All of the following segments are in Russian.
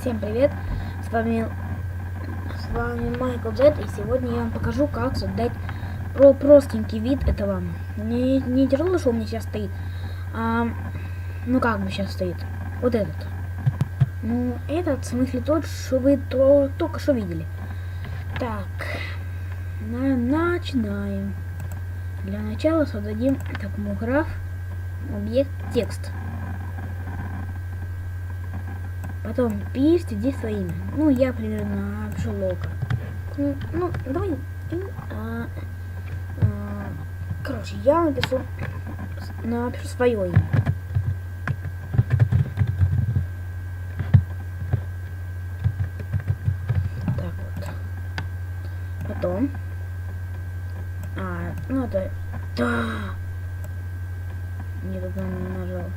Всем привет! С вами Майкл Зет, и сегодня я вам покажу, как создать простенький вид. Это вам не тяжело, что у меня сейчас стоит, ну как бы сейчас стоит. Вот этот. Ну, этот, в смысле тот, что вы только что видели. Так, начинаем. Для начала создадим такому граф объект текст. Потом пишите здесь свое имя. Ну, я примерно напишу Лока. Ну, давай. Короче, я напишу свое имя. Так вот. Потом. Ну это. Да. Не туда не нажал.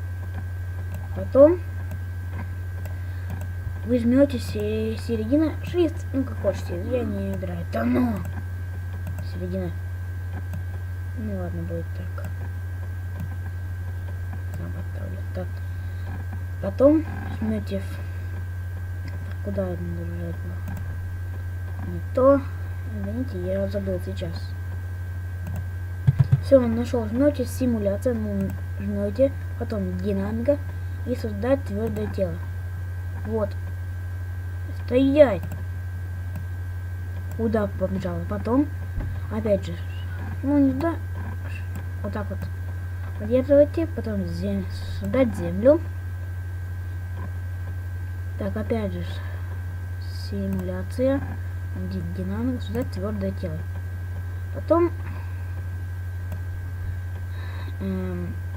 Потом. Вы жмете середина шрифт, ну как хочете, я не выбираю. Да ну! Середина. Ну ладно, будет так. Сам поставлю. Так. Потом жмете куда это нажать было? Не то. Извините, я забыл сейчас. Все, нашел. Жмете симуляция, ну жмете, потом динамика и создать твердое тело. Вот. Стоять! Куда побежала? Потом, опять же, ну не туда, вот так вот удерживайте, потом создать землю. Так, опять же, симуляция, динамика, создать твердое тело. Потом,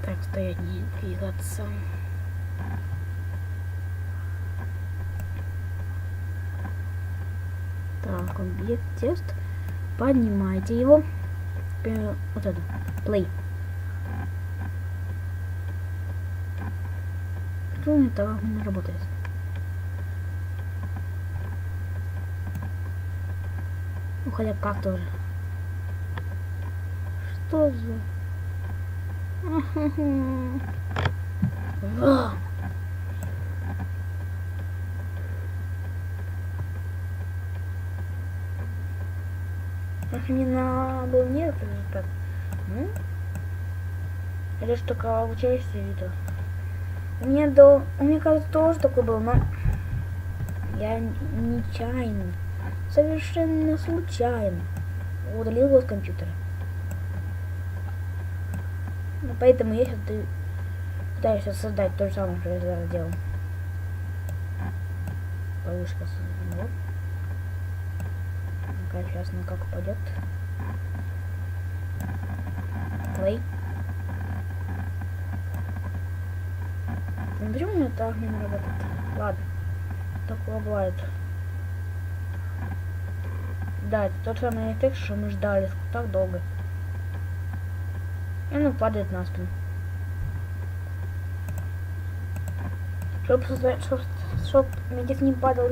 так, стоять, не двигаться. Так, объект текст. Поднимайте его. Вот это. Play. Что это не работает? Ну, хотя как тоже. Что за... Не надо был нет результат. Ну? Или что только обучаешься видео. Мне кажется, тоже такой был, но я нечаянно, совершенно случайно удалил его с компьютера. Ну, поэтому я сейчас пытаюсь создать то же самое, что я зараз делал. Повыше создал. Сейчас ну как упадет. Play. Ну, почему у меня так не работает? Ладно. Такое бывает. Да, это тот самый эффект, что мы ждали так долго. И оно падает на спину. Чтоб вместе с ним падал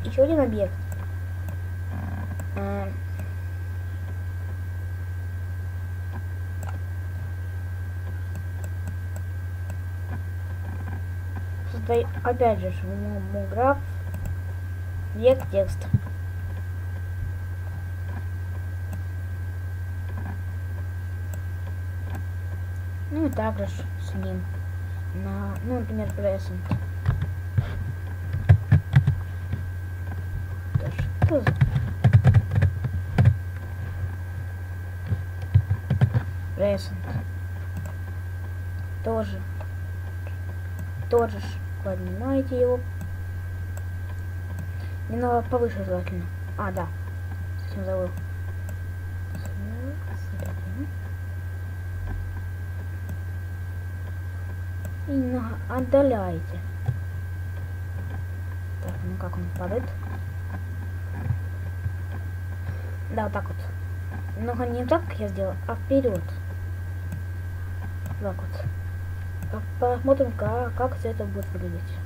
еще один объект. Опять же, граф, объект текст. Ну и также с ним ну, например, present. Что за... Present. Тоже поднимаете его. Немного повыше желательно. Да. Совсем забыл. И немного отдаляете. Так, ну как он падает? Да, вот так вот. Немного не так, как я сделал, а вперед. Так вот. Посмотрим, как все это будет выглядеть.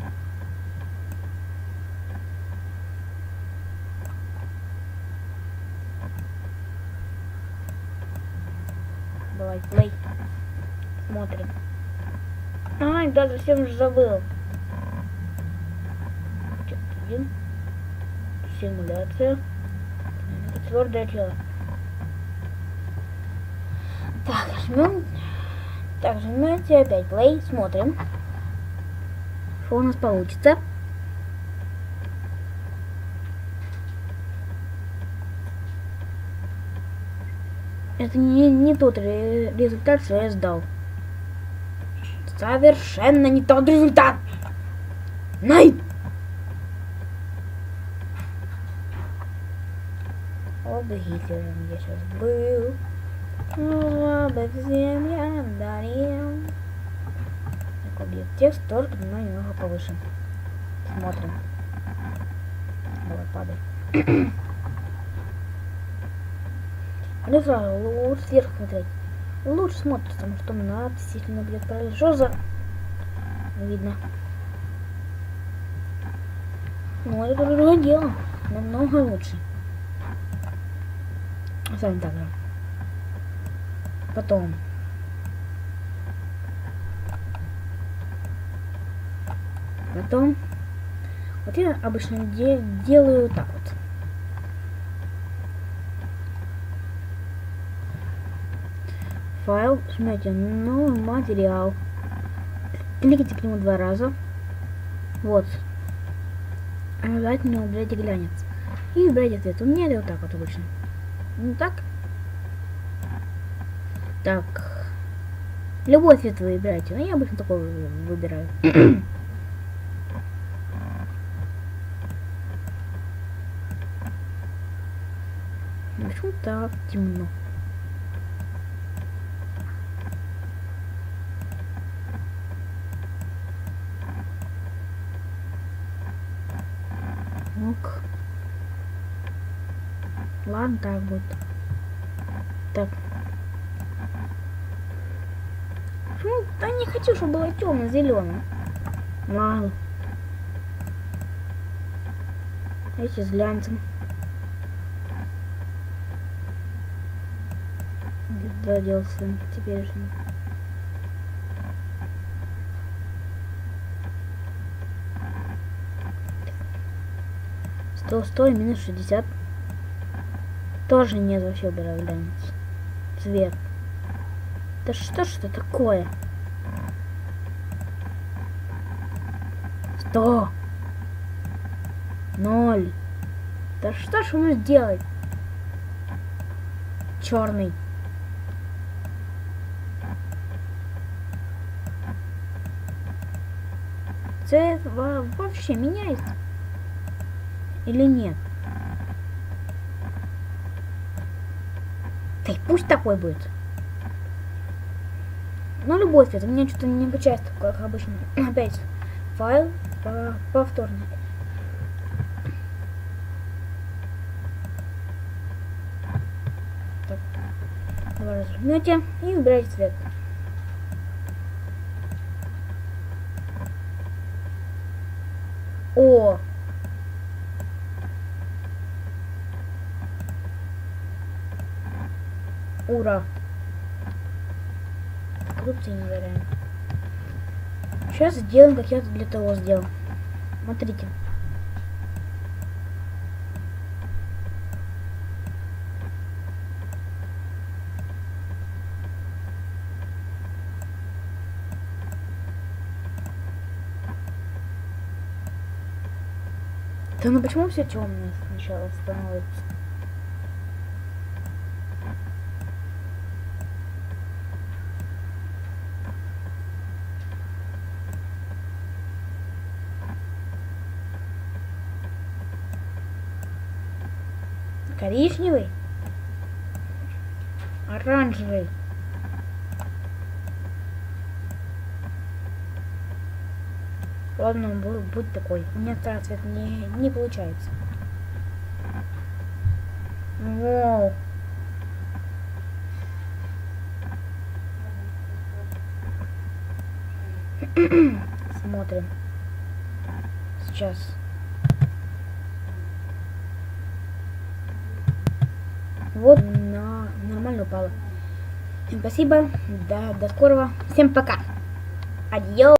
Давай, play. Смотрим. Да, совсем же забыл. 1. Симуляция. Это твердое тело. Так, жмем. Так, жмете опять play. Смотрим, что у нас получится. Это не тот результат, что я сдал. Совершенно не тот результат. Най! Об Гитлером я сейчас был. Обо всем я дарил. Так, объект текст тоже поднимаю немного повыше. Смотрим. Давай, падай. Или сразу лучше сверху смотреть. Лучше смотрится, потому что надпись, если она будет правильно. Что за... Видно. Ну, это другое дело. Намного лучше. Оставим так же. Потом. Вот я обычно делаю так вот. Файл, жмете новый материал. Кликайте к нему 2 раза. Вот. Обязательно уберите глянец. И выбирайте цвет. У меня это вот так вот обычно. Ну так. Так. Любой цвет вы выбираете. Но я обычно такой выбираю. Почему так темно? Ок. Ладно, так будет. Так. Ну, да не хочу, чтобы было темно-зеленое. Ладно. Эти с глянцем. Где делся теперь же. Сто и минус 60. Тоже нет, вообще убираю глянец. Цвет. Да что ж это такое? 100. 0. Да что ж он сделать? Черный. Цвет вообще меняется? Или нет? Да и пусть такой будет. Ну, любой цвет. У меня что-то не получается, как обычно. Опять файл повторно. Так. Два раза жмете и выбираете цвет. О! Ура! Коррупции не валяем. Сейчас сделаем, как я для того сделал. Смотрите. Да ну почему все темное сначала становится? Коричневый? Оранжевый? Ладно, будь такой. У меня второй цвет не получается. Вау. Смотрим. Сейчас. Вот, нормально упало. Всем спасибо. До скорого. Всем пока. Адьё.